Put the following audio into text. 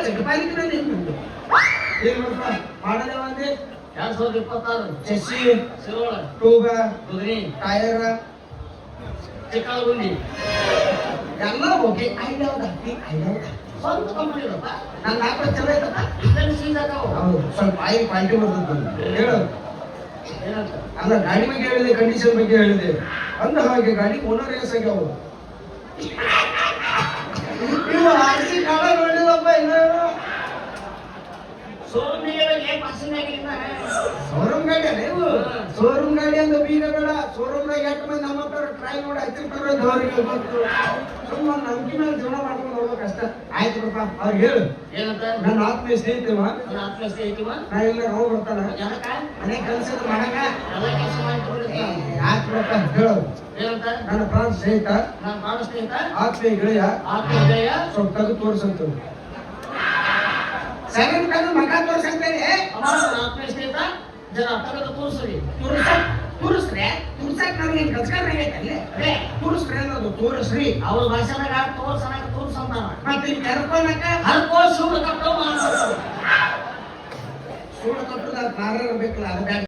ಜಗಪಾಲಿಕೆ ನಿಂತು ಏನ್ ಮಾಡ್ತಾ ಮಾಡಲ್ಲ ಒಂದೇ 2026 ಚೆಸ್ಸಿ ಶಿರೋಳ ಟೂಬ ಕುದುರೆ ಟೈರ್ ಚಿಕ್ಕಳಗುಂಡಿ ಎಲ್ಲ ಹೋಗಿ ಐದವ್ದು ಸ್ವಂತ ಕಂಪನಿ ಇರಪ್ಪ ನನ್ನ ನಾಲ್ಕು ಚಲೋ ಐತಪ್ಪ ಇದನ್ನು ಸೀದಾದವು ಹೌದು ಸ್ವಲ್ಪ ಆಯಿಲ್ ಕ್ವಾಲಿಟಿ ಬರ್ತದೆ ಹೇಳು ಏನಂತ ಅಲ್ಲ ಗಾಡಿ ಬಗ್ಗೆ ಹೇಳಿದೆ ಕಂಡೀಷನ್ ಬಗ್ಗೆ ಹೇಳಿದೆ ಅಂದ ಹಾಗೆ ಗಾಡಿ ಓನರ್ ಎಸಾಗ್ಯಾವ ನೀವು ಆರ್ಸಿ ಕಾಲ ನೋಡಿಲ್ಲಪ್ಪ ಇನ್ನು ಶೋರೂಮ್ ಗಾಡಿ ನೀವು ಶೋರೂಮ್ ಗಾಡಿ ಅಂತ ಬೀಗ ಬೇಡ ಶೋರೂಮ್ನಾಗ ಎಷ್ಟು ಮಂದಿ ನಮ್ಮ ಹತ್ರ ಟ್ರೈ ನೋಡಿ ಹಚ್ಚಿರ್ತಾರೆ ಅವ್ರಿಗೆ ಗೊತ್ತು ಸುಮ್ಮನೆ ನಂಬಿಕೆ ಮೇಲೆ ಜೀವನ ಮಾಡ್ಕೊಂಡು ಹೋಗ್ಬೇಕು ಅಷ್ಟ ಆಯ್ತು ಬಿಡಪ್ಪ ಅವ್ರಿಗೆ ಹೇಳು ಏನಂತ ನನ್ನ ಆತ್ಮೀಯ ಸ್ನೇಹಿತವ ನನ್ನ ಆತ್ಮ ಸ್ನೇಹಿತವ ನಾ ಇಲ್ಲ ನಾವು ಬರ್ತಾನ ಯಾಕ ಮನೆ ಕೆಲಸದ ಮಾಡಕ ಎಲ್ಲ ಕೆಲಸ ಮಾಡಿ ಆಯ್ತು ಬಿಡಪ್ಪ ಹೇಳು ಏನಂತ ನನ್ನ ಪ್ರಾಣ ಸ್ನೇಹಿತ ನಾನು ಪ್ರಾಣ ಸ್ನೇಹಿತ ಆತ್ಮೀಯ ಗೆಳೆಯ ಆತ್ಮ ಗೆಳೆಯ ಸ್ವಲ್ಪ ತೆಗೆದು ತೋರಿಸಂತ ಸೆಕೆಂಡ್ ಕಣ್ಣು ಮಗ ತೋರಿಸಂತೇಳಿ ನನ್ನ ಆತ್ಮ ಸ್ನೇಹಿತ ಜನ ತೆಗೆದು ತೋರಿಸ್ರಿ ತೋರಿಸ್ರೆ ತುರ್ಸಕ್ ನನಗೆ ಕಲ್ಸ್ಕಾರ ಆಗೈತಲ್ಲಿ ತೋರಿಸ್ರೆ ಅನ್ನೋದು ತೋರಿಸ್ರಿ ಅವ್ರ ಭಾಷೆದಾಗ ತೋರ್ಸಂತಾನ ಮತ್ತೆ ಇಲ್ಲಿ ಕರ್ಕೊಳಕ ಹರ್ಕೋ ಸುಳ್ಳು ಕಟ್ಟೋ ಮಾಡ ಸುಳ್ಳು ಕಟ್ಟದ ಕಾರಣ ಬೇಕಲ್ಲ ಅದಕ್ಕೆ